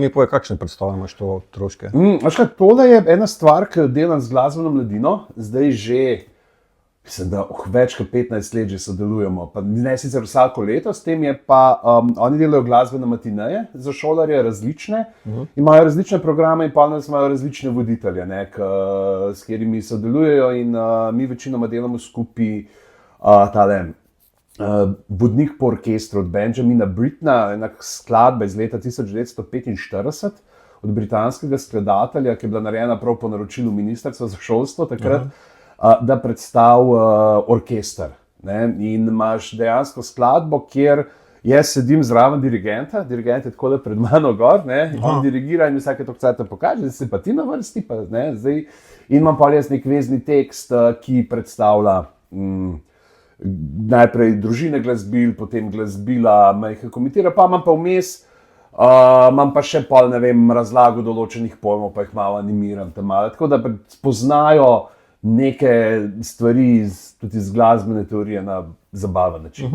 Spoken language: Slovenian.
Mi povej, kakšne predstave imaš to otroške? Tole je ena stvar, ki jo delam z Glasbeno mladino. Zdaj že, mislim, da več kot 15 let že sodelujemo. Pa ne sicer vsako leto, s tem je pa, oni delajo glasbene matineje za šolarje različne. Imajo različne programe in pa nas imajo različne voditelje, ne, s katerimi sodelujejo in mi večinoma delamo skupaj tale Vodnik po orkestru od Benjamina Brittna, ena skladba iz leta 1945 od britanskega skladatelja, ki je bila narejena prav po naročilu Ministrstva za šolstvo takrat, da predstavi orkester. Ne? In imaš dejansko skladbo, kjer jaz sedim zraven dirigenta, dirigent je takole pred mano gor, ne? On dirigira in vsake toliko cajta pokaže, da si pa ti na vrsti, pa, ne? Zdaj, in imam pa jaz nek vezni tekst, ki predstavlja najprej družine glasbil, potem glasbila, jih komentira, pa imam pa vmes, imam pa še pol, ne vem, razlago določenih pojmov, pa jih malo animiram tam malo, tako da spoznajo neke stvari tudi iz glasbene teorije na zabaven način.